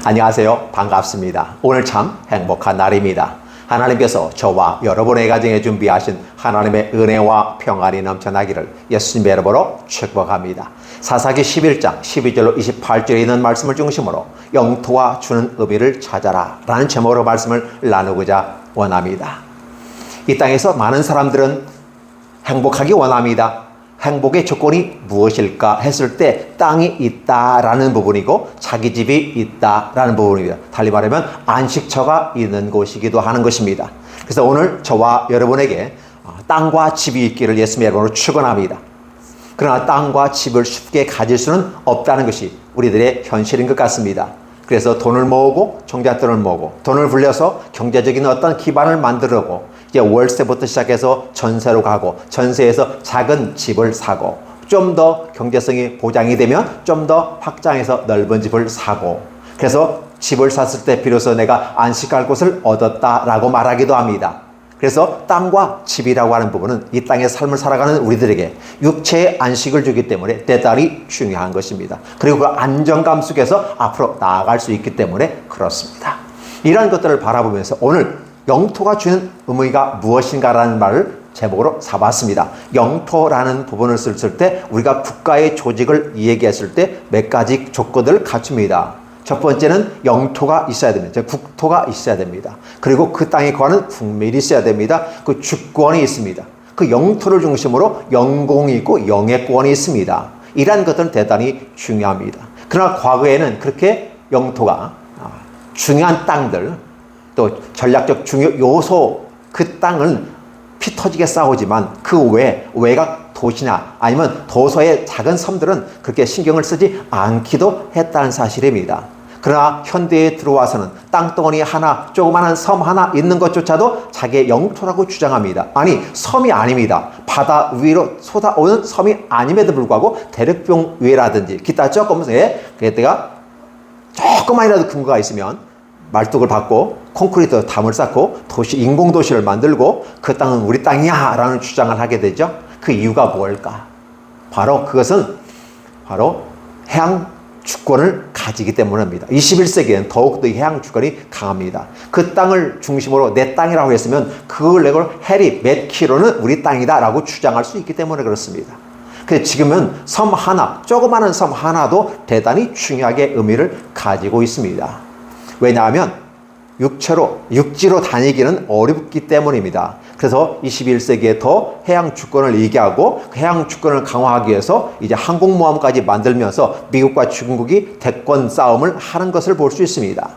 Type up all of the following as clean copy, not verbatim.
안녕하세요. 반갑습니다. 오늘 참 행복한 날입니다. 하나님께서 저와 여러분의 가정에 준비하신 하나님의 은혜와 평안이 넘쳐나기를 예수님의 이름으로 축복합니다. 사사기 11장 12절로 28절에 있는 말씀을 중심으로 영토가 주는 의미를 찾아라 라는 제목으로 말씀을 나누고자 원합니다. 이 땅에서 많은 사람들은 행복하기 원합니다. 행복의 조건이 무엇일까 했을 때 땅이 있다라는 부분이고 자기 집이 있다라는 부분입니다. 달리 말하면 안식처가 있는 곳이기도 하는 것입니다. 그래서 오늘 저와 여러분에게 땅과 집이 있기를 예수님의 이름으로 축원합니다. 그러나 땅과 집을 쉽게 가질 수는 없다는 것이 우리들의 현실인 것 같습니다. 그래서 돈을 모으고 종잣돈을 모으고 돈을 불려서 경제적인 어떤 기반을 만들고 이제 월세부터 시작해서 전세로 가고 전세에서 작은 집을 사고 좀 더 경제성이 보장이 되면 좀 더 확장해서 넓은 집을 사고 그래서 집을 샀을 때 비로소 내가 안식할 곳을 얻었다라고 말하기도 합니다. 그래서 땅과 집이라고 하는 부분은 이 땅의 삶을 살아가는 우리들에게 육체의 안식을 주기 때문에 대단히 중요한 것입니다. 그리고 그 안정감 속에서 앞으로 나아갈 수 있기 때문에 그렇습니다. 이러한 것들을 바라보면서 오늘 영토가 주는 의미가 무엇인가라는 말을 제목으로 삼았습니다. 영토라는 부분을 쓸 때 우리가 국가의 조직을 얘기했을 때 몇 가지 조건들을 갖춥니다. 첫 번째는 영토가 있어야 됩니다. 국토가 있어야 됩니다. 그리고 그 땅에 거하는 국민이 있어야 됩니다. 그 주권이 있습니다. 그 영토를 중심으로 영공이 있고 영예권이 있습니다. 이러한 것들은 대단히 중요합니다. 그러나 과거에는 그렇게 영토가 중요한 땅들 또 전략적 중요 요소 그 땅은 피 터지게 싸우지만 그 외곽 도시나 아니면 도서의 작은 섬들은 그렇게 신경을 쓰지 않기도 했다는 사실입니다. 그러나 현대에 들어와서는 땅덩어리 하나 조그마한 섬 하나 있는 것조차도 자기의 영토라고 주장합니다. 아니 섬이 아닙니다. 바다 위로 쏟아오는 섬이 아님에도 불구하고 대륙병 위라든지 기타 조금의 그때가 조금만이라도 근거가 있으면 말뚝을 받고 콘크리트 담을 쌓고 도시 인공도시를 만들고 그 땅은 우리 땅이야 라는 주장을 하게 되죠. 그 이유가 뭘까? 바로 그것은 바로 해양 주권을 가지기 때문입니다. 21세기에는 더욱더 해양 주권이 강합니다. 그 땅을 중심으로 내 땅이라고 했으면 그걸 내고 해리 몇 킬로는 우리 땅이다 라고 주장할 수 있기 때문에 그렇습니다. 근데 지금은 섬 하나, 조그마한 섬 하나도 대단히 중요하게 의미를 가지고 있습니다. 왜냐하면 육지로 다니기는 어렵기 때문입니다. 그래서 21세기에 더 해양 주권을 얘기하고 그 해양 주권을 강화하기 위해서 이제 항공모함까지 만들면서 미국과 중국이 대권 싸움을 하는 것을 볼 수 있습니다.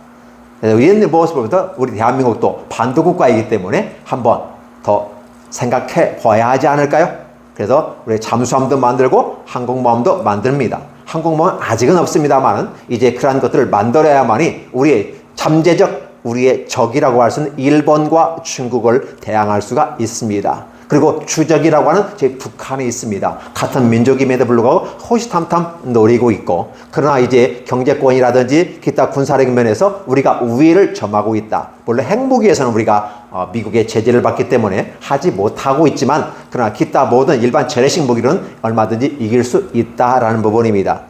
이런 모습을 보면서 우리 대한민국도 반도국가이기 때문에 한번 더 생각해 봐야 하지 않을까요? 그래서 우리 잠수함도 만들고 항공모함도 만듭니다. 항공모함은 아직은 없습니다만 이제 그러한 것들을 만들어야만이 우리의 잠재적 우리의 적이라고 할 수 있는 일본과 중국을 대항할 수가 있습니다. 그리고 주적이라고 하는 제 북한이 있습니다. 같은 민족임에도 불구하고 호시탐탐 노리고 있고 그러나 이제 경제권이라든지 기타 군사력 면에서 우리가 우위를 점하고 있다. 물론 핵무기에서는 우리가 미국의 제재를 받기 때문에 하지 못하고 있지만 그러나 기타 모든 일반 재래식 무기로는 얼마든지 이길 수 있다라는 부분입니다.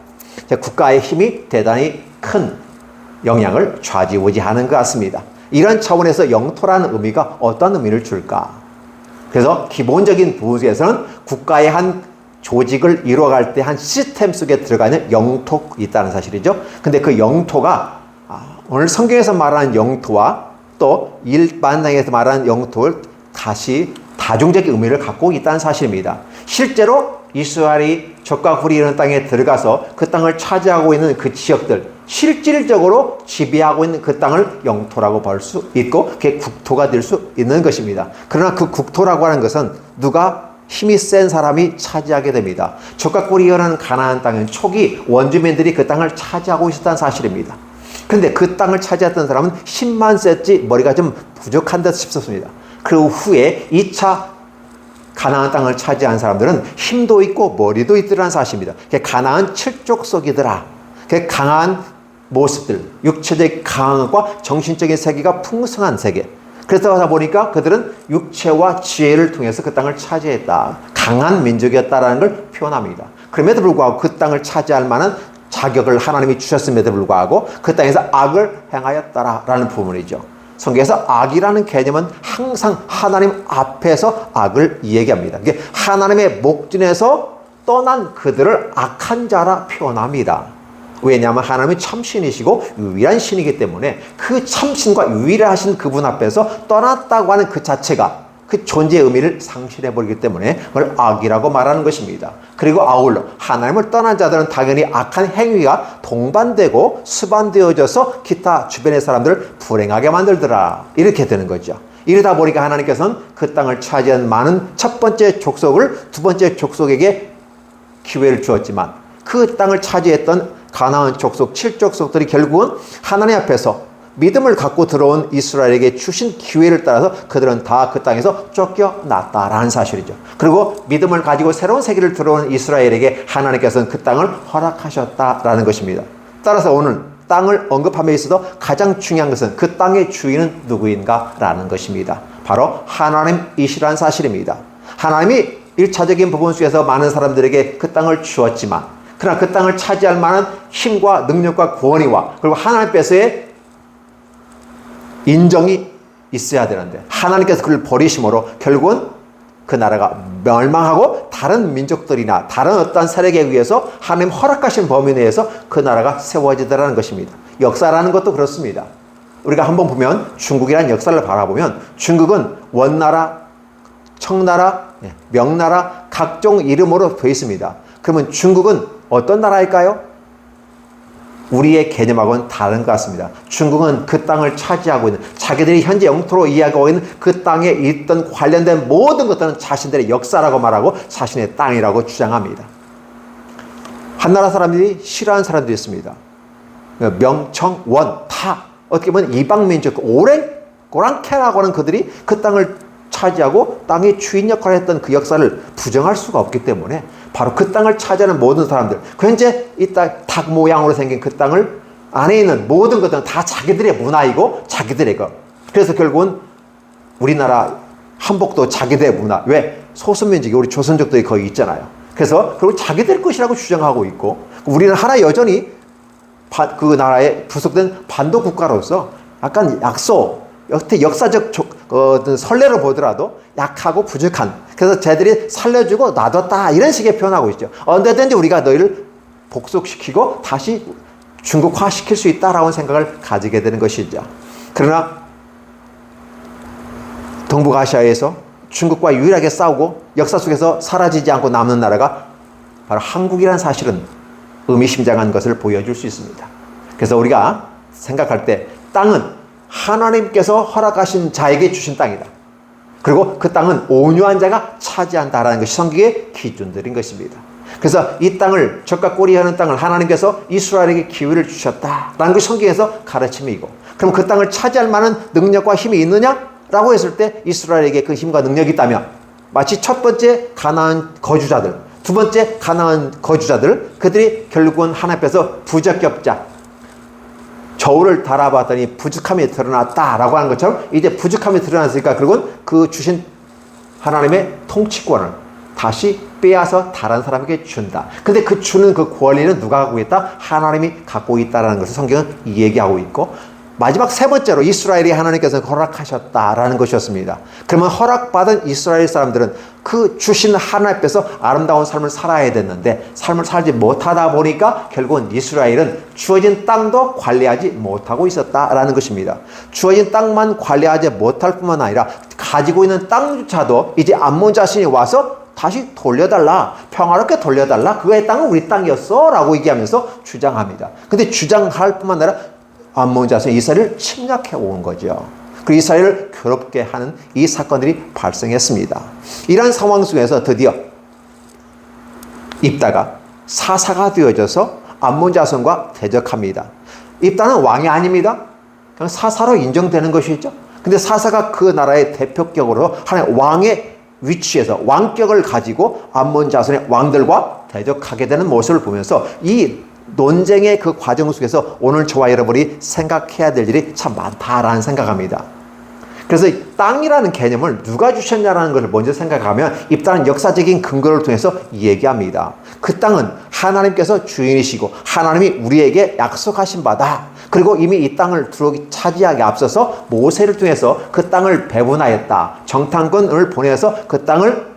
국가의 힘이 대단히 큰 영향을 좌지우지하는 것 같습니다. 이런 차원에서 영토라는 의미가 어떤 의미를 줄까? 그래서 기본적인 부분에서는 국가의 한 조직을 이루어갈 때 한 시스템 속에 들어가 있는 영토가 있다는 사실이죠. 근데 그 영토가 오늘 성경에서 말하는 영토와 또 일반당에서 말하는 영토를 다시 다중적인 의미를 갖고 있다는 사실입니다. 실제로 이스라엘이 적과 굴이 있는 땅에 들어가서 그 땅을 차지하고 있는 그 지역들 실질적으로 지배하고 있는 그 땅을 영토라고 볼 수 있고 그게 국토가 될 수 있는 것입니다. 그러나 그 국토라고 하는 것은 누가 힘이 센 사람이 차지하게 됩니다. 적과 굴이 있는 가나안 땅은 초기 원주민들이 그 땅을 차지하고 있었다는 사실입니다. 그런데 그 땅을 차지했던 사람은 힘만 셌지 머리가 좀 부족한 듯 싶었습니다. 그 후에 2차 가나안 땅을 차지한 사람들은 힘도 있고 머리도 있더라는 사실입니다. 가나안 칠족속이더라. 강한 모습들, 육체적 강함과 정신적인 세계가 풍성한 세계. 그러다 보니까 그들은 육체와 지혜를 통해서 그 땅을 차지했다. 강한 민족이었다라는 걸 표현합니다. 그럼에도 불구하고 그 땅을 차지할 만한 자격을 하나님이 주셨음에도 불구하고 그 땅에서 악을 행하였다라는 부분이죠. 성경에서 악이라는 개념은 항상 하나님 앞에서 악을 얘기합니다. 이게 하나님의 목전에서 떠난 그들을 악한 자라 표현합니다. 왜냐하면 하나님은 참신이시고 유일한 신이기 때문에 그 참신과 유일하신 그분 앞에서 떠났다고 하는 그 자체가 그 존재의 의미를 상실해버리기 때문에 그걸 악이라고 말하는 것입니다. 그리고 아울러 하나님을 떠난 자들은 당연히 악한 행위가 동반되고 수반되어져서 기타 주변의 사람들을 불행하게 만들더라, 이렇게 되는 거죠. 이러다 보니까 하나님께서는 그 땅을 차지한 많은 첫 번째 족속을 두 번째 족속에게 기회를 주었지만 그 땅을 차지했던 가나안 족속 7족속들이 결국은 하나님 앞에서 믿음을 갖고 들어온 이스라엘에게 주신 기회를 따라서 그들은 다 그 땅에서 쫓겨났다라는 사실이죠. 그리고 믿음을 가지고 새로운 세계를 들어온 이스라엘에게 하나님께서는 그 땅을 허락하셨다라는 것입니다. 따라서 오늘 땅을 언급함에 있어서 가장 중요한 것은 그 땅의 주인은 누구인가라는 것입니다. 바로 하나님이시라는 사실입니다. 하나님이 1차적인 부분 속에서 많은 사람들에게 그 땅을 주었지만 그러나 그 땅을 차지할 만한 힘과 능력과 권위와 그리고 하나님께서의 인정이 있어야 되는데 하나님께서 그를 버리심으로 결국은 그 나라가 멸망하고 다른 민족들이나 다른 어떠한 세력에 의해서 하나님 허락하신 범위 내에서 그 나라가 세워지더라는 것입니다. 역사라는 것도 그렇습니다. 우리가 한번 보면 중국이라는 역사를 바라보면 중국은 원나라, 청나라, 명나라 각종 이름으로 되어 있습니다. 그러면 중국은 어떤 나라일까요? 우리의 개념하고는 다른 것 같습니다. 중국은 그 땅을 차지하고 있는 자기들이 현재 영토로 이해하고 있는 그 땅에 있던 관련된 모든 것들은 자신들의 역사라고 말하고 자신의 땅이라고 주장합니다. 한나라 사람들이 싫어하는 사람들이 있습니다. 명, 청, 원 다 어떻게 보면 이방민족 오랑캐라고 하는 그들이 그 땅을 차지하고 땅의 주인 역할을 했던 그 역사를 부정할 수가 없기 때문에 바로 그 땅을 차지하는 모든 사람들, 현재 이 땅 닭 모양으로 생긴 그 땅을 안에 있는 모든 것들은 다 자기들의 문화이고 자기들의 것. 그래서 결국은 우리나라 한복도 자기들의 문화. 왜? 소수민족이 우리 조선족들이 거기 있잖아요. 그래서 결국 자기들 것이라고 주장하고 있고 우리는 하나 여전히 그 나라에 부속된 반도 국가로서 약간 여태 역사적 선례로 보더라도 약하고 부족한, 그래서 쟤들이 살려주고 놔뒀다 이런 식의 표현하고 있죠. 언제든지 우리가 너희를 복속시키고 다시 중국화시킬 수 있다라는 생각을 가지게 되는 것이죠. 그러나 동북아시아에서 중국과 유일하게 싸우고 역사 속에서 사라지지 않고 남는 나라가 바로 한국이라는 사실은 의미심장한 것을 보여줄 수 있습니다. 그래서 우리가 생각할 때 땅은 하나님께서 허락하신 자에게 주신 땅이다. 그리고 그 땅은 온유한 자가 차지한다라는 것이 성경의 기준들인 것입니다. 그래서 이 땅을 젖과 꿀이 흐르는 땅을 하나님께서 이스라엘에게 기회를 주셨다라는 것이 성경에서 가르침이고, 그럼 그 땅을 차지할 만한 능력과 힘이 있느냐라고 했을 때 이스라엘에게 그 힘과 능력이 있다면 마치 첫 번째 가나안 거주자들, 두 번째 가나안 거주자들, 그들이 결국은 하나님 앞에서 부적격자, 저울을 달아봤더니 부족함이 드러났다라고 하는 것처럼 이제 부족함이 드러났으니까 결국은 그 주신 하나님의 통치권을 다시 빼앗아 다른 사람에게 준다. 근데 그 주는 그 권리는 누가 갖고 있다? 하나님이 갖고 있다라는 것을 성경은 얘기하고 있고, 마지막 세 번째로 이스라엘이 하나님께서 허락하셨다라는 것이었습니다. 그러면 허락받은 이스라엘 사람들은 그 주신 하나님 앞에서 아름다운 삶을 살아야 됐는데 삶을 살지 못하다 보니까 결국은 이스라엘은 주어진 땅도 관리하지 못하고 있었다라는 것입니다. 주어진 땅만 관리하지 못할 뿐만 아니라 가지고 있는 땅조차도 이제 암몬 자신이 와서 다시 돌려달라, 평화롭게 돌려달라, 그의 땅은 우리 땅이었어 라고 얘기하면서 주장합니다. 근데 주장할 뿐만 아니라 암몬 자손이 이스라엘을 침략해 온 거죠. 그 이스라엘을 괴롭게 하는 이 사건들이 발생했습니다. 이런 상황 속에서 드디어 입다가 사사가 되어져서 암몬 자손과 대적합니다. 입다는 왕이 아닙니다. 그냥 사사로 인정되는 것이죠. 근데 사사가 그 나라의 대표격으로 하나의 왕의 위치에서 왕격을 가지고 암몬 자손의 왕들과 대적하게 되는 모습을 보면서 이 논쟁의 그 과정 속에서 오늘 저와 여러분이 생각해야 될 일이 참 많다라는 생각합니다. 그래서 땅이라는 개념을 누가 주셨냐라는 것을 먼저 생각하면 입다는 역사적인 근거를 통해서 얘기합니다. 그 땅은 하나님께서 주인이시고 하나님이 우리에게 약속하신 바다. 그리고 이미 이 땅을 차지하기 앞서서 모세를 통해서 그 땅을 배분하였다. 정탐꾼을 보내서 그 땅을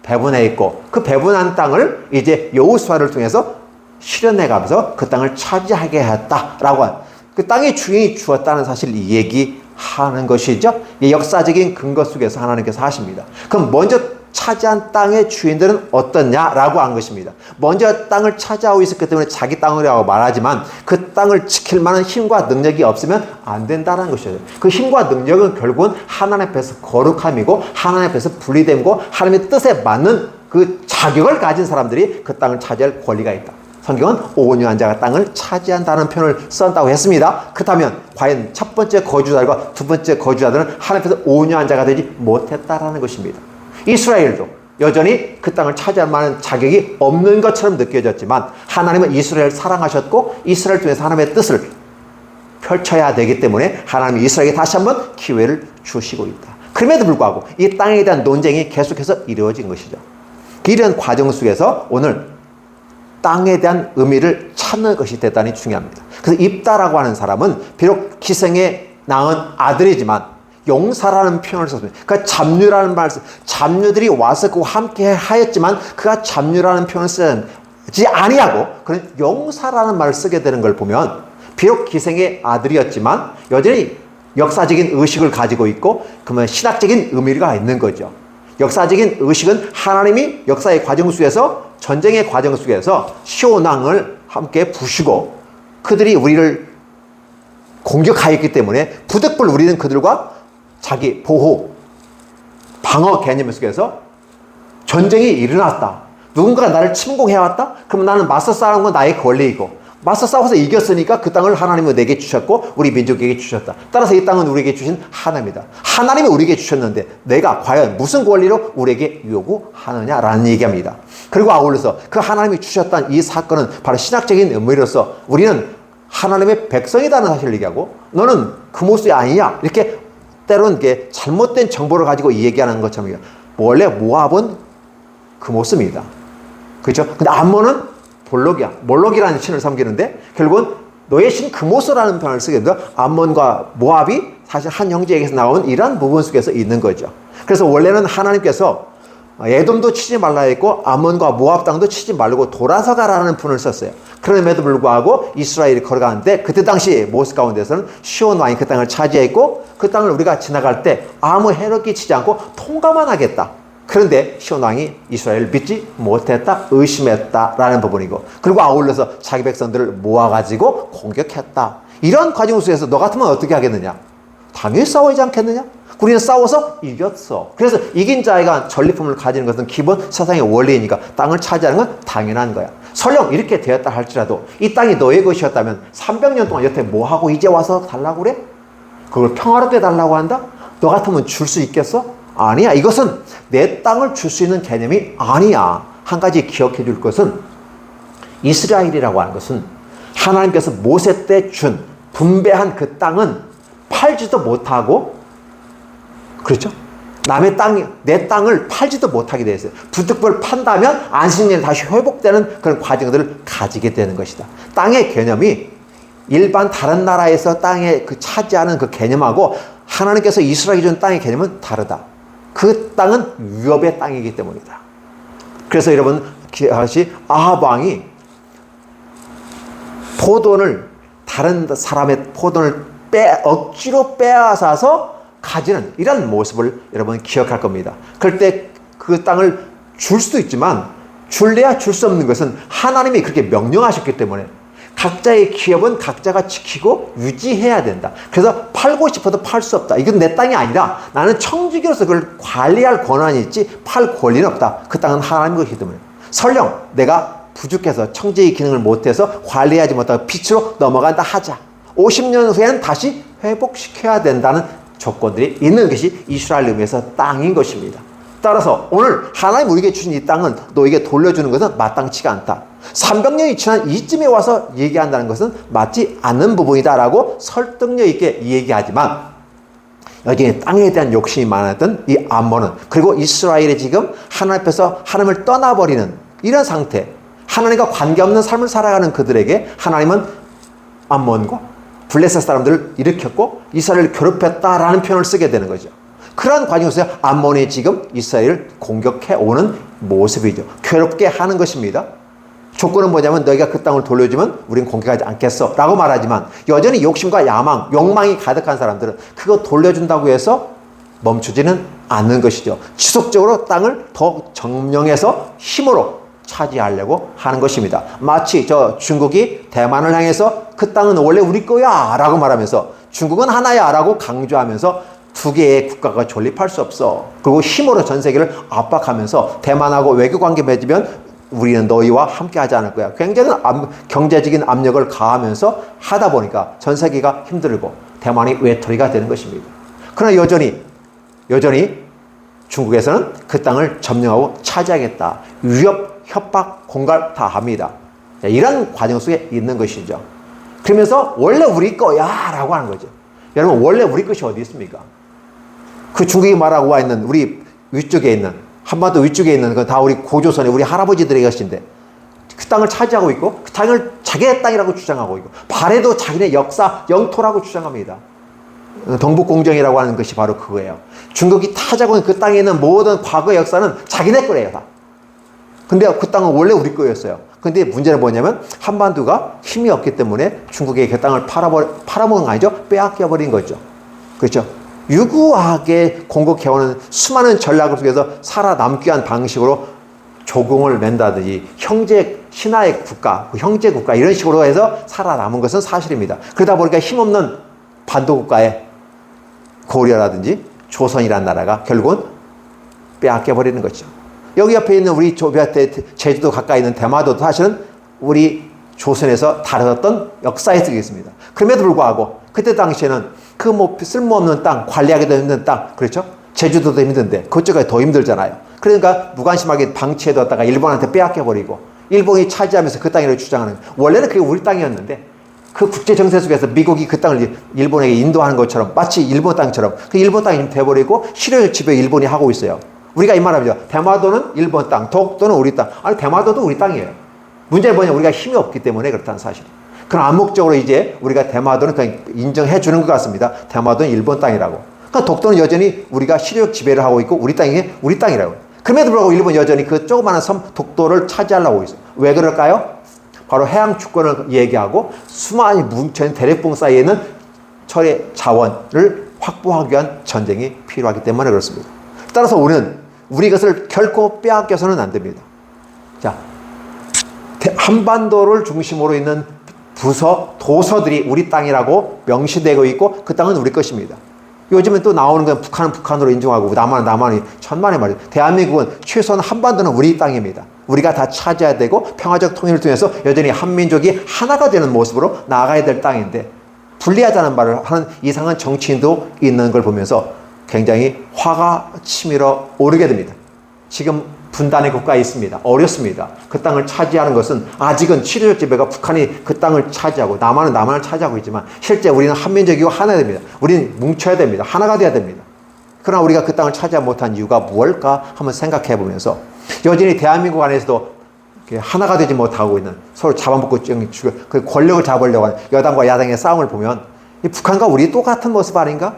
배분했고 그 배분한 땅을 이제 여호수아를 통해서 실현해 가면서 그 땅을 차지하게 했다라고 그 땅의 주인이 주었다는 사실 이 얘기하는 것이죠. 이 역사적인 근거 속에서 하나님께서 하십니다. 그럼 먼저 차지한 땅의 주인들은 어떻냐라고 한 것입니다. 먼저 땅을 차지하고 있었기 때문에 자기 땅이라고 말하지만 그 땅을 지킬 만한 힘과 능력이 없으면 안 된다는 것이죠. 그 힘과 능력은 결국은 하나님 앞에서 거룩함이고 하나님 앞에서 분리됨고 하나님의 뜻에 맞는 그 자격을 가진 사람들이 그 땅을 차지할 권리가 있다. 성경은 온유한 자가 땅을 차지한다는 표현을 쓴다고 했습니다. 그렇다면 과연 첫 번째 거주자들과 두 번째 거주자들은 하나님 앞에서 온유한 자가 되지 못했다라는 것입니다. 이스라엘도 여전히 그 땅을 차지할 만한 자격이 없는 것처럼 느껴졌지만 하나님은 이스라엘을 사랑하셨고 이스라엘 중에서 하나님의 뜻을 펼쳐야 되기 때문에 하나님이 이스라엘에게 다시 한번 기회를 주시고 있다. 그럼에도 불구하고 이 땅에 대한 논쟁이 계속해서 이루어진 것이죠. 이런 과정 속에서 오늘 땅에 대한 의미를 찾는 것이 대단히 중요합니다. 그래서 입다라고 하는 사람은 비록 기생에 낳은 아들이지만 용사라는 표현을 썼습니다. 그러니까 잡류라는 말을 잡류들이 와서 그와 함께 하였지만 그가 잡류라는 표현을 쓰지 아니하고 그런 용사라는 말을 쓰게 되는 걸 보면 비록 기생의 아들이었지만 여전히 역사적인 의식을 가지고 있고 그러면 신학적인 의미가 있는 거죠. 역사적인 의식은 하나님이 역사의 과정 속에서 전쟁의 과정 속에서 시온 왕을 함께 부시고 그들이 우리를 공격하였기 때문에 부득불 우리는 그들과 자기 보호, 방어 개념 속에서 전쟁이 일어났다. 누군가가 나를 침공해왔다? 그럼 나는 맞서 싸우는 건 나의 권리이고 맞서 싸워서 이겼으니까 그 땅을 하나님은 내게 주셨고 우리 민족에게 주셨다. 따라서 이 땅은 우리에게 주신 하나님이다. 하나님이 우리에게 주셨는데 내가 과연 무슨 권리로 우리에게 요구하느냐라는 얘기합니다. 그리고 아울러서 그 하나님이 주셨다는 이 사건은 바로 신학적인 의미로서 우리는 하나님의 백성이라는 사실을 얘기하고 너는 그 모습이 아니냐 이렇게 때로는 이게 잘못된 정보를 가지고 얘기하는 것처럼 원래 모압은 그 모습입니다. 그렇죠? 근데 암몬은 볼록이야. 몰록이라는 신을 섬기는데 결국은 너의 신 그모스라는 표현을 쓰게 됩니다. 암몬과 모압이 사실 한 형제에게서 나온 이러한 부분 속에서 있는 거죠. 그래서 원래는 하나님께서 에돔도 치지 말라 했고 암몬과 모압 땅도 치지 말고 돌아서 가라는 표현을 썼어요. 그럼에도 불구하고 이스라엘이 걸어가는데 그때 당시 모습 가운데서는 시온 왕이 그 땅을 차지했고 그 땅을 우리가 지나갈 때 아무 해를 끼치지 않고 통과만 하겠다. 그런데 시온 왕이 이스라엘을 믿지 못했다, 의심했다라는 부분이고 그리고 아울러서 자기 백성들을 모아가지고 공격했다. 이런 과정 속에서 너 같으면 어떻게 하겠느냐? 당연히 싸우지 않겠느냐? 우리는 싸워서 이겼어. 그래서 이긴 자가 전리품을 가지는 것은 기본 세상의 원리이니까 땅을 차지하는 건 당연한 거야. 설령 이렇게 되었다 할지라도 이 땅이 너의 것이었다면 300년 동안 여태 뭐하고 이제 와서 달라고 그래? 그걸 평화롭게 달라고 한다? 너 같으면 줄 수 있겠어? 아니야. 이것은 내 땅을 줄 수 있는 개념이 아니야. 한 가지 기억해 줄 것은 이스라엘이라고 하는 것은 하나님께서 모세 때 준 분배한 그 땅은 팔지도 못하고 그렇죠? 남의 땅이 내 땅을 팔지도 못하게 되어 있어요. 부득불 판다면 안식년이 다시 회복되는 그런 과정들을 가지게 되는 것이다. 땅의 개념이 일반 다른 나라에서 땅에 그 차지하는 그 개념하고 하나님께서 이스라엘이 준 땅의 개념은 다르다. 그 땅은 위협의 땅이기 때문이다. 그래서 여러분 기억하시 아합 왕이 포도를 다른 사람의 포도를 억지로 빼앗아서 가지는 이런 모습을 여러분 기억할 겁니다. 그럴 때 그 땅을 줄 수도 있지만 줄래야 줄 수 없는 것은 하나님이 그렇게 명령하셨기 때문에 각자의 기업은 각자가 지키고 유지해야 된다. 그래서 팔고 싶어도 팔 수 없다. 이건 내 땅이 아니라 나는 청지기로서 그걸 관리할 권한이 있지 팔 권리는 없다. 그 땅은 하나님의 것이기 때문에 설령 내가 부족해서 청지기 기능을 못해서 관리하지 못하고 빛으로 넘어간다 하자. 50년 후에는 다시 회복시켜야 된다는 조건들이 있는 것이 이스라엘 의미에서 땅인 것입니다. 따라서 오늘 하나님 우리에게 주신 이 땅은 너에게 돌려주는 것은 마땅치가 않다. 300년이 지난 이쯤에 와서 얘기한다는 것은 맞지 않는 부분이다라고 설득력 있게 얘기하지만 여전히 땅에 대한 욕심이 많았던 이 암몬은 그리고 이스라엘이 지금 하나님 앞에서 하나님을 떠나버리는 이런 상태 하나님과 관계없는 삶을 살아가는 그들에게 하나님은 암몬과 블레셋 사람들을 일으켰고 이스라엘을 괴롭혔다라는 표현을 쓰게 되는 거죠. 그러한 과정에서 암몬이 지금 이스라엘을 공격해 오는 모습이죠. 괴롭게 하는 것입니다. 조건은 뭐냐면 너희가 그 땅을 돌려주면 우린 공격하지 않겠어 라고 말하지만 여전히 욕심과 야망, 욕망이 가득한 사람들은 그거 돌려준다고 해서 멈추지는 않는 것이죠. 지속적으로 땅을 더 점령해서 힘으로 차지하려고 하는 것입니다. 마치 저 중국이 대만을 향해서 그 땅은 원래 우리 거야 라고 말하면서 중국은 하나야 라고 강조하면서 두 개의 국가가 존립할 수 없어. 그리고 힘으로 전 세계를 압박하면서 대만하고 외교관계 맺으면 우리는 너희와 함께 하지 않을 거야. 굉장히 경제적인 압력을 가하면서 하다 보니까 전 세계가 힘들고 대만이 외톨이가 되는 것입니다. 그러나 여전히 중국에서는 그 땅을 점령하고 차지하겠다. 위협, 협박, 공갈 다 합니다. 이런 과정 속에 있는 것이죠. 그러면서 원래 우리 거야 라고 하는 거죠. 여러분 원래 우리 것이 어디 있습니까? 그 중국이 말하고 와 있는 우리 위쪽에 있는 한반도 위쪽에 있는 건 다 우리 고조선의 우리 할아버지들의 것인데 그 땅을 차지하고 있고 그 땅을 자기의 땅이라고 주장하고 있고 발해도 자기네 역사 영토라고 주장합니다. 동북공정이라고 하는 것이 바로 그거예요. 중국이 타자고 있는 그 땅에 있는 모든 과거 역사는 자기네 거래요 다. 근데 그 땅은 원래 우리 거였어요. 근데 문제는 뭐냐면 한반도가 힘이 없기 때문에 중국에게 그 땅을 팔아먹은 거 아니죠? 빼앗겨버린 거죠. 그렇죠? 유구하게 공격해오는 수많은 전략을 통해서 살아남기 위한 방식으로 조공을 맨다든지 신하의 국가, 형제 국가 이런 식으로 해서 살아남은 것은 사실입니다. 그러다 보니까 힘없는 반도국가의 고려라든지 조선이라는 나라가 결국은 빼앗겨버리는 거죠. 여기 옆에 있는 우리 제주도 가까이 있는 대마도도 사실은 우리 조선에서 다뤄졌던 역사의 속에 있습니다. 그럼에도 불구하고 그때 당시에는 그 쓸모없는 땅, 관리하기도 힘든 땅, 그렇죠? 제주도도 힘든데 그쪽이 더 힘들잖아요. 그러니까 무관심하게 방치해뒀다가 일본한테 빼앗겨버리고 일본이 차지하면서 그 땅이라고 주장하는 거예요. 원래는 그게 우리 땅이었는데 그 국제 정세 속에서 미국이 그 땅을 일본에게 인도하는 것처럼 마치 일본 땅처럼 그 일본 땅이 돼버리고 실효적 지배 일본이 하고 있어요. 우리가 이 말하죠. 대마도는 일본 땅, 독도는 우리 땅. 아니 대마도도 우리 땅이에요. 문제는 뭐냐? 우리가 힘이 없기 때문에 그렇다는 사실. 그럼 암묵적으로 이제 우리가 대마도는 그냥 인정해 주는 것 같습니다. 대마도는 일본 땅이라고. 그러니까 독도는 여전히 우리가 실효적 지배를 하고 있고 우리 땅이 우리 땅이라고. 그럼에도 불구하고 일본 여전히 그 조그마한 섬 독도를 차지하려고 있어요. 왜 그럴까요? 바로 해양 주권을 얘기하고 수많이 뭉쳐있는 대륙봉 사이에 있는 철의 자원을 확보하기 위한 전쟁이 필요하기 때문에 그렇습니다. 따라서 우리 것을 결코 빼앗겨서는 안 됩니다. 자, 한반도를 중심으로 있는 도서들이 우리 땅이라고 명시되고 있고 그 땅은 우리 것입니다. 요즘엔 또 나오는 건 북한은 북한으로 인정하고 남한은 남한이 천만의 말이에요. 대한민국은 최소한 한반도는 우리 땅입니다. 우리가 다 차지해야 되고 평화적 통일을 통해서 여전히 한민족이 하나가 되는 모습으로 나아가야 될 땅인데 분리하자는 말을 하는 이상한 정치인도 있는 걸 보면서 굉장히 화가 치밀어 오르게 됩니다. 지금 분단의 국가에 있습니다. 어렵습니다. 그 땅을 차지하는 것은 아직은 실효적 지배가 북한이 그 땅을 차지하고 남한은 남한을 차지하고 있지만 실제 우리는 한민족이고 하나 됩니다. 우리는 뭉쳐야 됩니다. 하나가 돼야 됩니다. 그러나 우리가 그 땅을 차지하지 못한 이유가 무엇일까 한번 생각해 보면서 여전히 대한민국 안에서도 하나가 되지 못하고 있는 서로 잡아먹고 그 권력을 잡으려고 하는 여당과 야당의 싸움을 보면 이 북한과 우리 똑같은 모습 아닌가?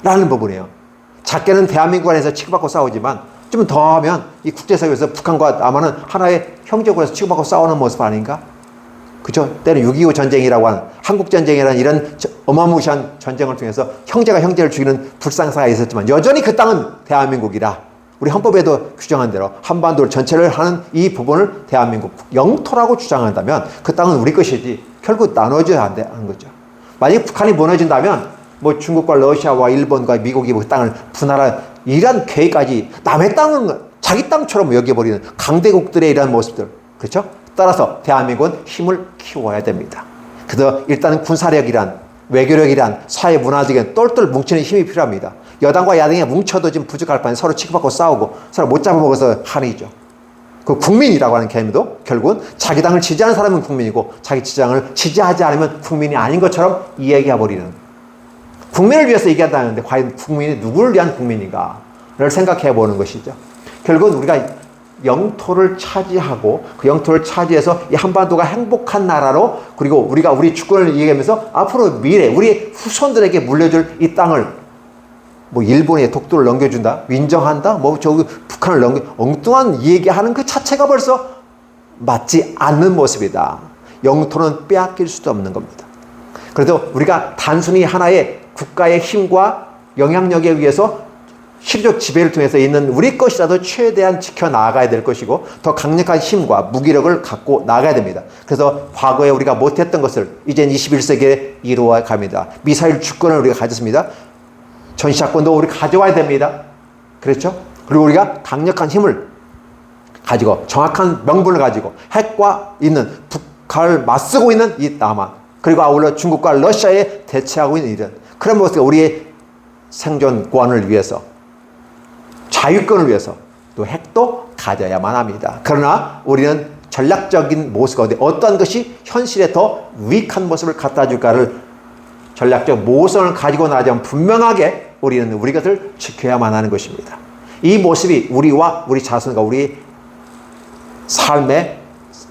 라는 부분이에요. 작게는 대한민국 안에서 치고받고 싸우지만 좀 더 하면 이 국제사회에서 북한과 남한은 하나의 형제국에서 치고받고 싸우는 모습 아닌가? 그죠? 때는 6.25 전쟁이라고 하는 한국전쟁이라는 이런 어마무시한 전쟁을 통해서 형제가 형제를 죽이는 불상사가 있었지만 여전히 그 땅은 대한민국이라 우리 헌법에도 규정한 대로 한반도 전체를 하는 이 부분을 대한민국 영토라고 주장한다면 그 땅은 우리 것이지 결국 나눠줘야 한다는 거죠. 만약 북한이 무너진다면 뭐 중국과 러시아와 일본과 미국이 그 땅을 분할할 이런 계획까지 남의 땅은 자기 땅처럼 여겨버리는 강대국들의 이런 모습들. 그렇죠? 따라서 대한민국은 힘을 키워야 됩니다. 그래서 일단은 군사력이란 외교력이란 사회 문화적인 똘똘 뭉치는 힘이 필요합니다. 여당과 야당이 뭉쳐도 지금 부족할 판에 서로 치고받고 싸우고 서로 못 잡아먹어서 한이죠. 그 국민이라고 하는 개념도 결국은 자기 당을 지지하는 사람은 국민이고 자기 지지당을 지지하지 않으면 국민이 아닌 것처럼 이야기해버리는 국민을 위해서 얘기한다는데 과연 국민이 누구를 위한 국민인가를 생각해 보는 것이죠. 결국은 우리가 영토를 차지하고 그 영토를 차지해서 이 한반도가 행복한 나라로 그리고 우리가 우리 주권을 얘기하면서 앞으로 미래 우리 후손들에게 물려줄 이 땅을 뭐 일본에 독도를 넘겨준다, 인정한다, 뭐 저기 북한을 엉뚱한 얘기하는 그 자체가 벌써 맞지 않는 모습이다. 영토는 빼앗길 수도 없는 겁니다. 그래도 우리가 단순히 하나의 국가의 힘과 영향력에 의해서 실적 지배를 통해서 있는 우리 것이라도 최대한 지켜나가야 될 것이고 더 강력한 힘과 무기력을 갖고 나가야 됩니다. 그래서 과거에 우리가 못했던 것을 이젠 21세기에 이루어 갑니다. 미사일 주권을 우리가 가졌습니다. 전시자권도 우리 가져와야 됩니다. 그렇죠? 그리고 우리가 강력한 힘을 가지고 정확한 명분을 가지고 핵과 있는 북한을 맞서고 있는 이 남한 그리고 아울러 중국과 러시아에 대처하고 있는 이런 그런 모습이 우리의 생존권을 위해서 자유권을 위해서 또 핵도 가져야만 합니다. 그러나 우리는 전략적인 모습 가운데 어떤 것이 현실에 더 유익한 모습을 갖다 줄까를 전략적 모선을 가지고 나자면 분명하게 우리는 우리 것을 지켜야만 하는 것입니다. 이 모습이 우리와 우리 자손과 우리 삶에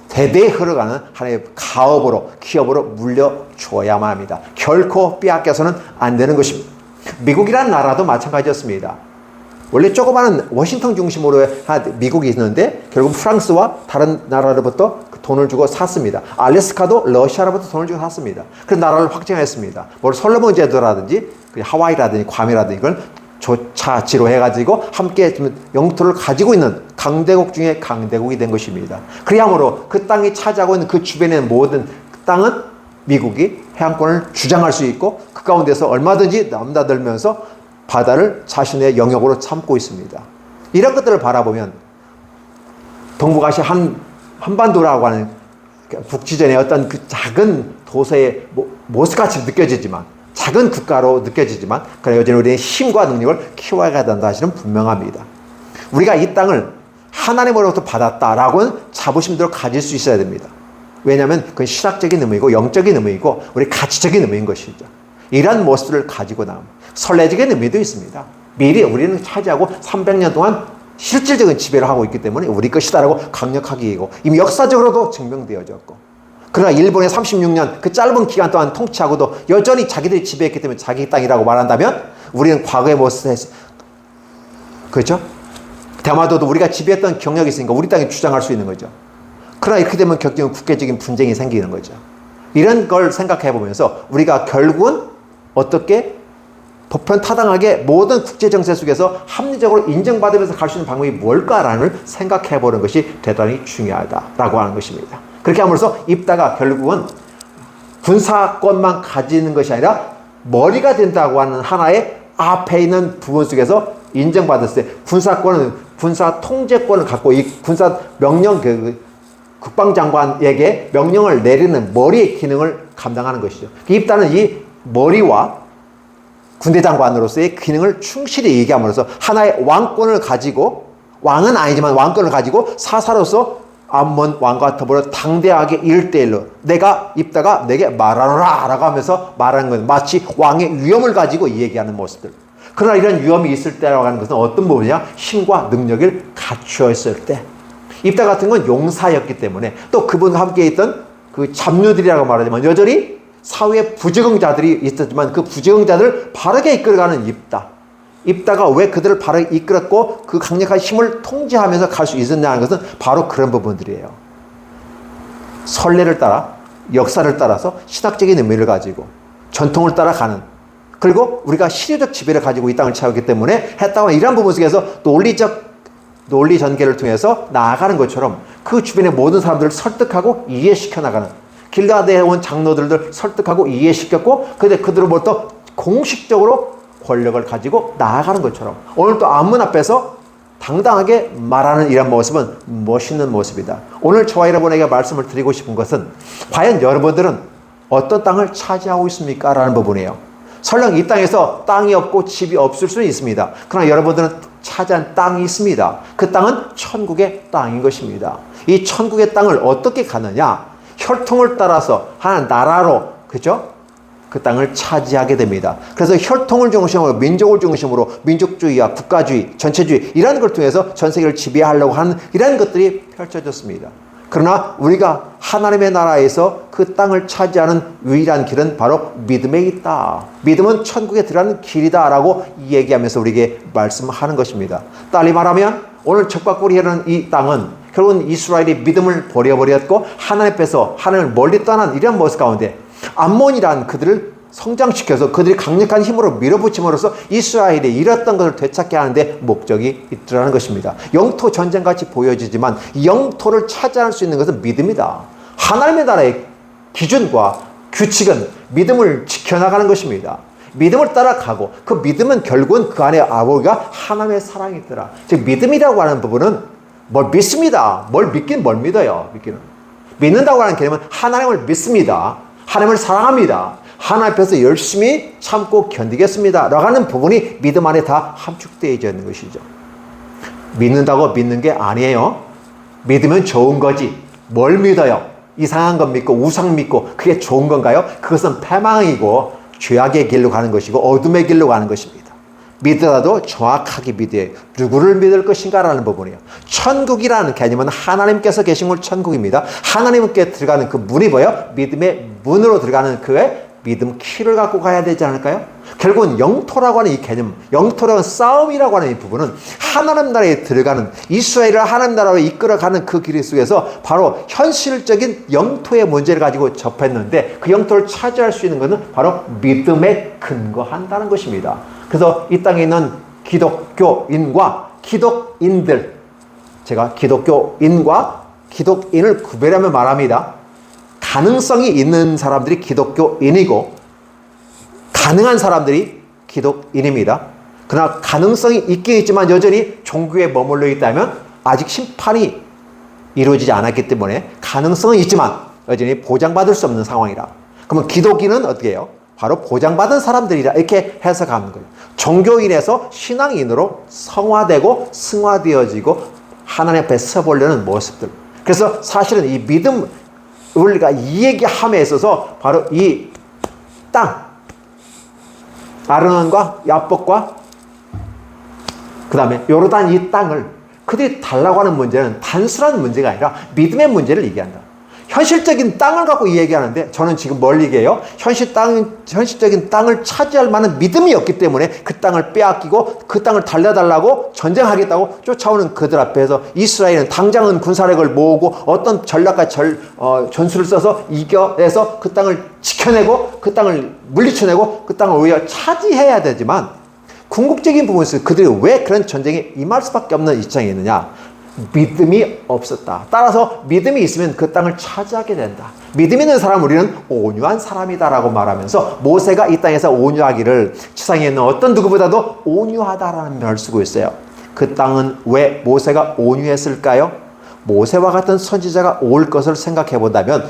대대에 흘러가는 하나의 가업으로 기업으로 물려줘야만 합니다. 결코 빼앗겨서는 안 되는 것입니다. 미국이라는 나라도 마찬가지였습니다. 원래 조그마한 워싱턴 중심으로 미국이 있는데 결국 프랑스와 다른 나라로부터 돈을 주고 샀습니다. 알래스카도 러시아로부터 돈을 주고 샀습니다. 그래서 나라를 확장했습니다. 뭐 솔로몬 제도라든지 하와이라든지 괌이라든지 이걸 조차지로 해가지고 함께 영토를 가지고 있는 강대국 중에 강대국이 된 것입니다. 그리하므로 그 땅이 차지하고 있는 그 주변에 모든 땅은 미국이 해안권을 주장할 수 있고 그 가운데서 얼마든지 남다들면서 바다를 자신의 영역으로 삼고 있습니다. 이런 것들을 바라보면 동북아시아 한반도라고 하는 북지전의 어떤 그 작은 도서의 모습같이 느껴지지만 작은 국가로 느껴지지만 그러나 여전히 우리의 힘과 능력을 키워야 된다 사실은 분명합니다. 우리가 이 땅을 하나님으로부터 받았다라고는 자부심대로 가질 수 있어야 됩니다. 왜냐하면 그건 신학적인 의미이고 영적인 의미이고 우리 가치적인 의미인 것이죠. 이러한 모습을 가지고 나면 선례적인 의미도 있습니다. 미리 우리는 차지하고 300년 동안 실질적인 지배를 하고 있기 때문에 우리 것이다라고 강력하게 얘기하고 이미 역사적으로도 증명되어졌고 그러나 일본의 36년 그 짧은 기간 동안 통치하고도 여전히 자기들이 지배했기 때문에 자기 땅이라고 말한다면 우리는 과거의 모습에 그렇죠? 대마도도 우리가 지배했던 경력이 있으니까 우리 땅에 주장할 수 있는 거죠. 그러나 이렇게 되면 결국은 국제적인 분쟁이 생기는 거죠. 이런 걸 생각해 보면서 우리가 결국은 어떻게 보편타당하게 모든 국제정세 속에서 합리적으로 인정받으면서 갈 수 있는 방법이 뭘까라는 생각해 보는 것이 대단히 중요하다라고 하는 것입니다. 그렇게 함으로써 입다가 결국은 군사권만 가지는 것이 아니라 머리가 된다고 하는 하나의 앞에 있는 부분 속에서 인정받았을 때 군사권은 군사 통제권을 갖고 이 군사 명령 국방장관에게 명령을 내리는 머리의 기능을 감당하는 것이죠. 입다는 이 머리와 군대 장관으로서의 기능을 충실히 얘기함으로써 하나의 왕권을 가지고 왕은 아니지만 왕권을 가지고 사사로서 암몬 왕과 더불어 당대하게 1대1로 내가 입다가 내게 말하노라 라고 하면서 말하는 건 마치 왕의 위엄을 가지고 얘기하는 모습들. 그러나 이런 위엄이 있을 때라고 하는 것은 어떤 부분이냐? 힘과 능력을 갖추어 있을 때. 입다 같은 건 용사였기 때문에 또 그분과 함께 있던 그 잡류들이라고 말하지만 여전히 사회에 부적응자들이 있었지만 그 부적응자들을 바르게 이끌어가는 입다. 입다가 왜 그들을 바르게 이끌었고 그 강력한 힘을 통제하면서 갈 수 있었냐는 것은 바로 그런 부분들이에요. 선례를 따라 역사를 따라서 신학적인 의미를 가지고 전통을 따라가는 그리고 우리가 시대적 지배를 가지고 이 땅을 차지하기 때문에 했다고 이러한 부분 속에서 논리 전개를 통해서 나아가는 것처럼 그 주변의 모든 사람들을 설득하고 이해시켜 나가는 길라드에 온 장로들을 설득하고 이해시켰고 그들로부터 공식적으로 권력을 가지고 나아가는 것처럼 오늘 또 암문 앞에서 당당하게 말하는 이런 모습은 멋있는 모습이다. 오늘 저와 여러분에게 말씀을 드리고 싶은 것은 과연 여러분들은 어떤 땅을 차지하고 있습니까? 라는 부분이에요. 설령 이 땅에서 땅이 없고 집이 없을 수는 있습니다. 그러나 여러분들은 차지한 땅이 있습니다. 그 땅은 천국의 땅인 것입니다. 이 천국의 땅을 어떻게 가느냐? 혈통을 따라서 한 나라로, 그죠? 그 땅을 차지하게 됩니다. 그래서 혈통을 중심으로 민족을 중심으로 민족주의와 국가주의, 전체주의 이런 걸 통해서 전 세계를 지배하려고 하는 이런 것들이 펼쳐졌습니다. 그러나 우리가 하나님의 나라에서 그 땅을 차지하는 유일한 길은 바로 믿음에 있다. 믿음은 천국에 들어가는 길이다라고 얘기하면서 우리에게 말씀하는 것입니다. 달리 말하면 오늘 적박골이 흐르는 이 땅은 결국은 이스라엘이 믿음을 버려버렸고 하나님 앞에서 하나님을 멀리 떠난 이런 모습 가운데 암몬이란 그들을 성장시켜서 그들이 강력한 힘으로 밀어붙임으로써 이스라엘이 잃었던 것을 되찾게 하는데 목적이 있더라는 것입니다. 영토 전쟁같이 보여지지만 이 영토를 차지할 수 있는 것은 믿음이다. 하나님의 나라의 기준과 규칙은 믿음을 지켜나가는 것입니다. 믿음을 따라가고 그 믿음은 결국은 그 안에 아버지가 하나님의 사랑이 있더라. 즉 믿음이라고 하는 부분은 뭘 믿습니다. 뭘 믿긴 뭘 믿어요. 믿는다고 하는 개념은 하나님을 믿습니다. 하나님을 사랑합니다. 하나님 앞에서 열심히 참고 견디겠습니다. 라고 하는 부분이 믿음 안에 다 함축되어 있는 것이죠. 믿는다고 믿는 게 아니에요. 믿으면 좋은 거지. 뭘 믿어요? 이상한 것 믿고 우상 믿고 그게 좋은 건가요? 그것은 패망이고 죄악의 길로 가는 것이고 어둠의 길로 가는 것입니다. 믿더라도 정확하게 믿어야 누구를 믿을 것인가라는 부분이에요. 천국이라는 개념은 하나님께서 계신 곳 천국입니다. 하나님께 들어가는 그 문이 뭐예요? 믿음의 문으로 들어가는 그의 믿음 키를 갖고 가야 되지 않을까요? 결국은 영토라고 하는 이 개념, 영토라고 하는 싸움이라고 하는 이 부분은 하나님 나라에 들어가는 이스라엘을 하나님 나라로 이끌어가는 그 길 속에서 바로 현실적인 영토의 문제를 가지고 접했는데 그 영토를 차지할 수 있는 것은 바로 믿음에 근거한다는 것입니다. 그래서 이 땅에 있는 기독교인과 기독인들, 제가 기독교인과 기독인을 구별하며 말합니다. 가능성이 있는 사람들이 기독교인이고 가능한 사람들이 기독인입니다. 그러나 가능성이 있긴 있지만 여전히 종교에 머물러 있다면 아직 심판이 이루어지지 않았기 때문에 가능성은 있지만 여전히 보장받을 수 없는 상황이라. 그러면 기독인은 어떻게 해요? 바로 보장받은 사람들이라 이렇게 해석하는 거예요. 종교인에서 신앙인으로 성화되고 승화되어지고 하나님 앞에 서보려는 모습들. 그래서 사실은 이 믿음 우리가 이 얘기함에 있어서 바로 이 땅, 아르논과 야복과 그 다음에 요르단 이 땅을 그들이 달라고 하는 문제는 단순한 문제가 아니라 믿음의 문제를 얘기한다. 현실적인 땅을 갖고 얘기하는데 저는 지금 뭘 얘기해요? 현실적인 땅을 차지할 만한 믿음이 없기 때문에 그 땅을 빼앗기고 그 땅을 달려달라고 전쟁하겠다고 쫓아오는 그들 앞에서 이스라엘은 당장은 군사력을 모으고 어떤 전략과 전술을 써서 이겨내서 그 땅을 지켜내고 그 땅을 물리쳐내고 그 땅을 오히려 차지해야 되지만 궁극적인 부분에서 그들이 왜 그런 전쟁에 임할 수밖에 없는 입장이 있느냐? 믿음이 없었다. 따라서 믿음이 있으면 그 땅을 차지하게 된다. 믿음 있는 사람 우리는 온유한 사람이다라고 말하면서 모세가 이 땅에서 온유하기를 지상에 있는 어떤 누구보다도 온유하다라는 말을 쓰고 있어요. 그 땅은 왜 모세가 온유했을까요? 모세와 같은 선지자가 올 것을 생각해 본다면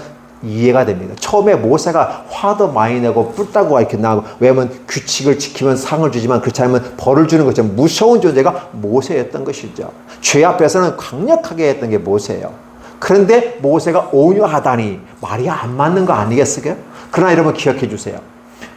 이해가 됩니다. 처음에 모세가 화도 많이 내고 뿔따구가 이렇게 나고 왜냐하면 규칙을 지키면 상을 주지만 그렇지 않으면 벌을 주는 것처럼 무서운 존재가 모세였던 것이죠. 죄 앞에서는 강력하게 했던 게 모세예요. 그런데 모세가 온유하다니 말이 안 맞는 거 아니겠어요? 그러나 여러분 기억해 주세요.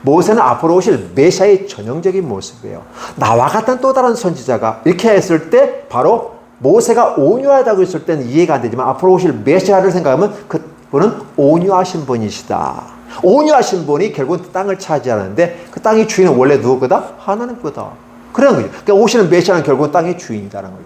모세는 앞으로 오실 메시아의 전형적인 모습이에요. 나와 같은 또 다른 선지자가 이렇게 했을 때 바로 모세가 온유하다고 했을 때는 이해가 안 되지만 앞으로 오실 메시아를 생각하면 그분은 온유하신 분이시다. 온유하신 분이 결국은 땅을 차지하는데 그 땅의 주인은 원래 누구거다? 하나님 거다. 그런 거죠. 그러니까 오시는 메시아는 결국은 땅의 주인이라는 거죠.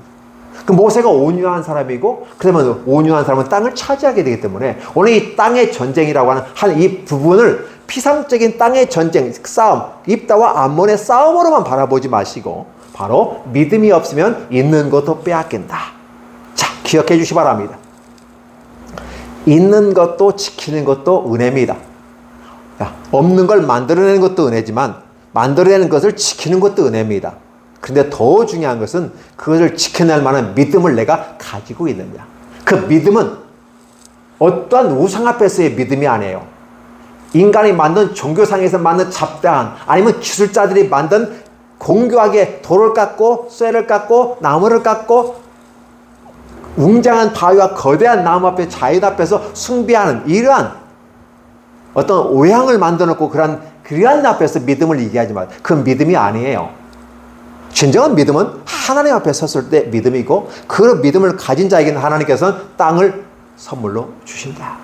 그 모세가 온유한 사람이고 그러면 온유한 사람은 땅을 차지하게 되기 때문에 오늘 이 땅의 전쟁이라고 하는 한 이 부분을 피상적인 땅의 전쟁, 싸움, 입다와 암몬의 싸움으로만 바라보지 마시고 바로 믿음이 없으면 있는 것도 빼앗긴다. 자, 기억해 주시기 바랍니다. 있는 것도 지키는 것도 은혜입니다. 없는 걸 만들어내는 것도 은혜지만 만들어내는 것을 지키는 것도 은혜입니다. 그런데 더 중요한 것은 그것을 지켜낼 만한 믿음을 내가 가지고 있느냐. 그 믿음은 어떠한 우상 앞에서의 믿음이 아니에요. 인간이 만든 종교상에서 만든 잡다한 아니면 기술자들이 만든 공교하게 돌을 깎고 쇠를 깎고 나무를 깎고 웅장한 바위와 거대한 나무 앞에 자연 앞에서 숭배하는 이러한 어떤 오향을 만들어 놓고 그런 그리하는 앞에서 믿음을 얘기하지 마세요. 그 믿음이 아니에요. 진정한 믿음은 하나님 앞에 섰을 때 믿음이고, 그 믿음을 가진 자에게는 하나님께서는 땅을 선물로 주신다.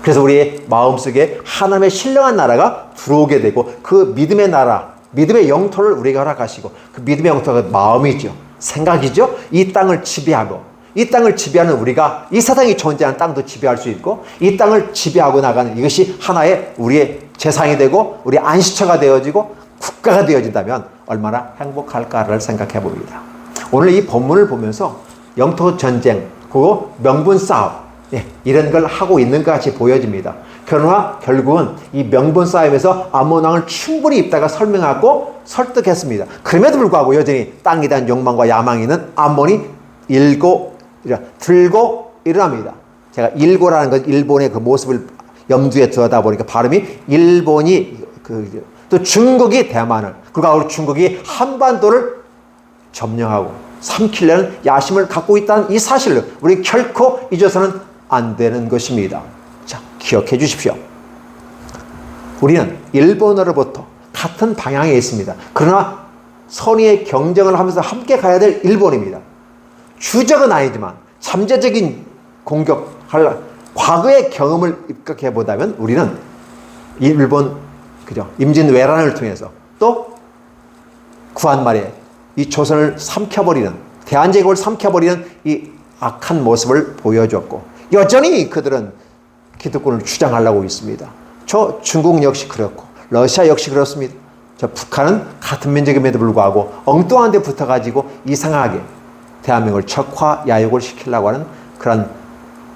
그래서 우리의 마음속에 하나님의 신령한 나라가 들어오게 되고, 그 믿음의 나라, 믿음의 영토를 우리가 허락하시고, 그 믿음의 영토가 마음이죠. 생각이죠. 이 땅을 지배하고, 이 땅을 지배하는 우리가 이 세상이 존재하는 땅도 지배할 수 있고, 이 땅을 지배하고 나가는 이것이 하나의 우리의 재상이 되고 우리 안식처가 되어지고 국가가 되어진다면 얼마나 행복할까를 생각해 봅니다. 오늘 이 본문을 보면서 영토 전쟁, 그리고 명분 싸움, 이런 걸 하고 있는 것 같이 보여집니다. 그러나 결국은 이 명분 싸움에서 암몬 왕을 충분히 입다가 설명하고 설득했습니다. 그럼에도 불구하고 여전히 땅에 대한 욕망과 야망이 있는 암몬이 들고 일어납니다. 제가 일고라는 건 일본의 그 모습을 염두에 두다 보니까 발음이 일본이 또 중국이 대만을, 그리고 중국이 한반도를 점령하고 삼키려는 야심을 갖고 있다는 이 사실을 우리 결코 잊어서는 안 되는 것입니다. 자, 기억해 주십시오. 우리는 일본으로부터 같은 방향에 있습니다. 그러나 선의의 경쟁을 하면서 함께 가야 될 일본입니다. 주적은 아니지만 잠재적인 공격할 과거의 경험을 입각해 보다면 우리는 일본 임진왜란을 통해서 또 구한말에 이 조선을 삼켜버리는, 대한제국을 삼켜버리는 이 악한 모습을 보여줬고, 여전히 그들은 기득권을 주장하려고 있습니다. 저 중국 역시 그렇고 러시아 역시 그렇습니다. 저 북한은 같은 민족임에도 불구하고 엉뚱한 데 붙어가지고 이상하게 대한민국을 적화 야욕을 시키려고 하는 그런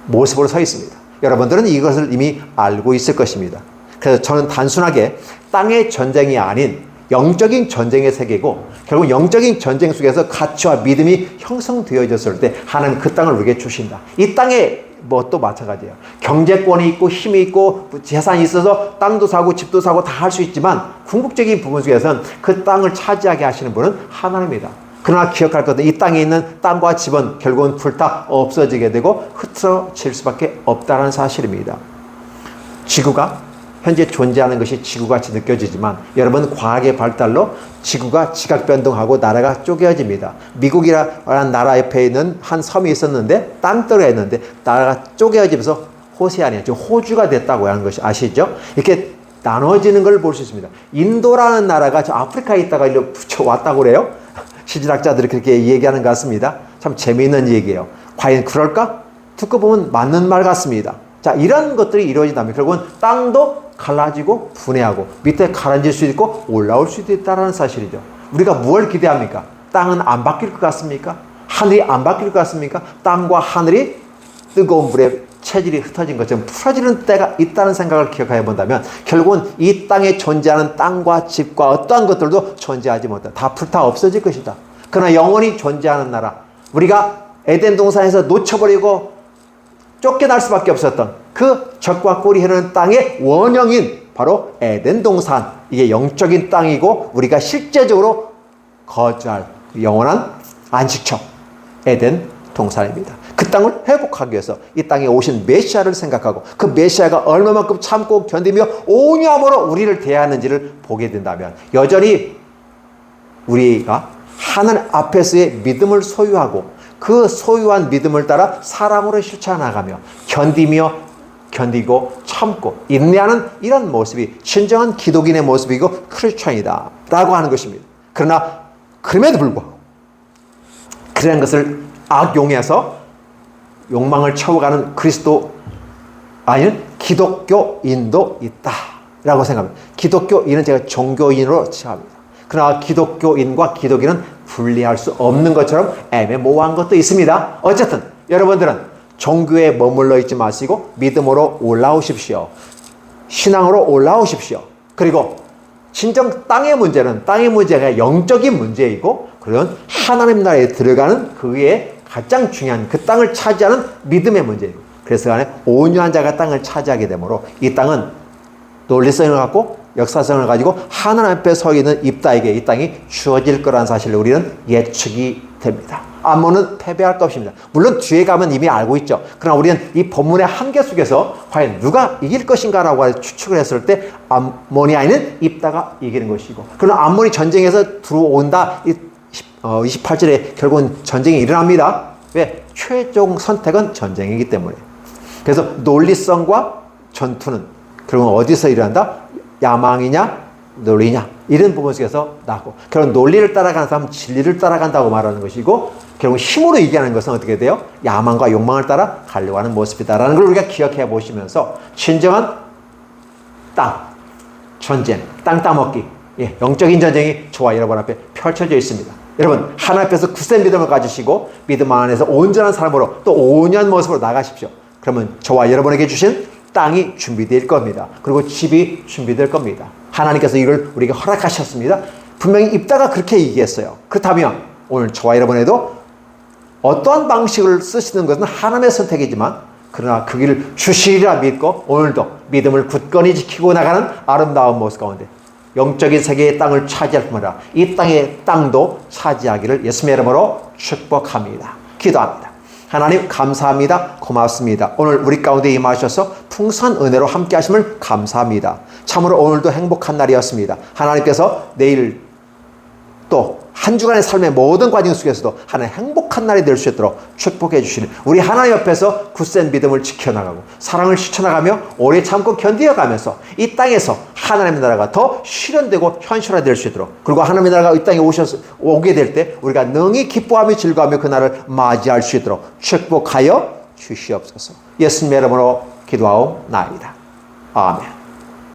모습으로 서 있습니다. 여러분들은 이것을 이미 알고 있을 것입니다. 그래서 저는 단순하게 땅의 전쟁이 아닌 영적인 전쟁의 세계고, 결국 영적인 전쟁 속에서 가치와 믿음이 형성되어졌을 때 하나님 그 땅을 우리에게 주신다. 이 땅에 또 마찬가지예요. 경제권이 있고 힘이 있고 재산이 있어서 땅도 사고 집도 사고 다 할 수 있지만 궁극적인 부분 속에서는 그 땅을 차지하게 하시는 분은 하나님이다. 그러나 기억할 것은 이 땅에 있는 땅과 집은 결국은 불타 없어지게 되고 흩어질 수밖에 없다는 사실입니다. 지구가 현재 존재하는 것이 지구같이 느껴지지만 여러분, 과학의 발달로 지구가 지각변동하고 나라가 쪼개집니다. 미국이라는 나라 옆에 있는 한 섬이 있었는데 땅덩어리가 있는데 나라가 쪼개지면서 호세아니아, 즉 호주가 됐다고 하는 것이 아시죠? 이렇게 나눠지는 걸 볼 수 있습니다. 인도라는 나라가 저 아프리카에 있다가 이렇게 붙여왔다고 그래요. 시질학자들이 그렇게 얘기하는 것 같습니다. 참 재미있는 얘기예요. 과연 그럴까? 듣고 보면 맞는 말 같습니다. 자, 이런 것들이 이루어진다면 결국은 땅도 갈라지고 분해하고 밑에 가라앉을 수도 있고 올라올 수도 있다는 사실이죠. 우리가 무엇을 기대합니까? 땅은 안 바뀔 것 같습니까? 하늘이 안 바뀔 것 같습니까? 땅과 하늘이 뜨거운 불에 체질이 흩어진 것처럼 풀어지는 때가 있다는 생각을 기억해 본다면 결국은 이 땅에 존재하는 땅과 집과 어떠한 것들도 존재하지 못한다. 다 불타 없어질 것이다. 그러나 영원히 존재하는 나라, 우리가 에덴 동산에서 놓쳐버리고 쫓겨날 수밖에 없었던 그 적과 꿀이 흐르는 땅의 원형인 바로 에덴 동산, 이게 영적인 땅이고 우리가 실제적으로 거주할 영원한 안식처 에덴 동산입니다. 그 땅을 회복하기 위해서 이 땅에 오신 메시아를 생각하고 그 메시아가 얼마만큼 참고 견디며 온유함으로 우리를 대하는지를 보게 된다면 여전히 우리가 하나님 앞에서의 믿음을 소유하고 그 소유한 믿음을 따라 사랑으로 실천나가며 견디고 참고 인내하는 이런 모습이 진정한 기독인의 모습이고 크리스천이다 라고 하는 것입니다. 그러나 그럼에도 불구하고 그런 것을 악용해서 욕망을 채워가는 그리스도 아닌 기독교인도 있다라고 생각합니다. 기독교인은 제가 종교인으로 생각합니다. 그러나 기독교인과 기독인은 분리할 수 없는 것처럼 애매모호한 것도 있습니다. 어쨌든 여러분들은 종교에 머물러 있지 마시고 믿음으로 올라오십시오. 신앙으로 올라오십시오. 그리고 진정 땅의 문제가 영적인 문제이고 그런 하나님 나라에 들어가는 그의 가장 중요한 그 땅을 차지하는 믿음의 문제이고, 그래서 간에 온유한 자가 땅을 차지하게 되므로 이 땅은 논리성을 갖고 역사성을 가지고 하나님 앞에 서 있는 입다에게 이 땅이 주어질 거라는 사실을 우리는 예측이 됩니다. 암몬은 패배할 것입니다. 물론 뒤에 가면 이미 알고 있죠. 그러나 우리는 이 본문의 한계 속에서 과연 누가 이길 것인가라고 추측을 했을 때 암몬이 아닌 입다가 이기는 것이고, 그러나 암몬이 전쟁에서 들어온다. 28절에 결국은 전쟁이 일어납니다. 왜? 최종 선택은 전쟁이기 때문에. 그래서 논리성과 전투는 결국은 어디서 일어난다? 야망이냐 논리냐, 이런 부분 속에서 나고, 결국 논리를 따라가는 사람은 진리를 따라간다고 말하는 것이고, 결국 힘으로 이기하는 것은 어떻게 돼요? 야망과 욕망을 따라 가려고 하는 모습이다라는 걸 우리가 기억해 보시면서 진정한 전쟁, 땅 따먹기, 영적인 전쟁이 저와 여러분 앞에 펼쳐져 있습니다. 여러분, 하나님 앞에서 굳센 믿음을 가지시고 믿음 안에서 온전한 사람으로 또 온유한 모습으로 나가십시오. 그러면 저와 여러분에게 주신 땅이 준비될 겁니다. 그리고 집이 준비될 겁니다. 하나님께서 이걸 우리에게 허락하셨습니다. 분명히 입다가 그렇게 얘기했어요. 그렇다면 오늘 저와 여러분에도 어떠한 방식을 쓰시는 것은 하나님의 선택이지만, 그러나 그 길을 주시리라 믿고 오늘도 믿음을 굳건히 지키고 나가는 아름다운 모습 가운데 영적인 세계의 땅을 차지할 뿐 아니라 이 땅의 땅도 차지하기를 예수님의 이름으로 축복합니다. 기도합니다. 하나님 감사합니다. 고맙습니다. 오늘 우리 가운데 임하셔서 풍성한 은혜로 함께 하심을 감사합니다. 참으로 오늘도 행복한 날이었습니다. 하나님께서 내일 또 한 주간의 삶의 모든 과정 속에서도 하나님 행복한 날이 될 수 있도록 축복해 주시는 우리 하나님 옆에서 굳센 믿음을 지켜나가고 사랑을 지켜나가며 오래 참고 견디어가면서 이 땅에서 하나님의 나라가 더 실현되고 현실화될 수 있도록, 그리고 하나님의 나라가 이 땅에 오게 될 때 우리가 능히 기뻐하며 즐거워하며 그 날을 맞이할 수 있도록 축복하여 주시옵소서. 예수님의 이름으로 기도하옵나이다. 아멘.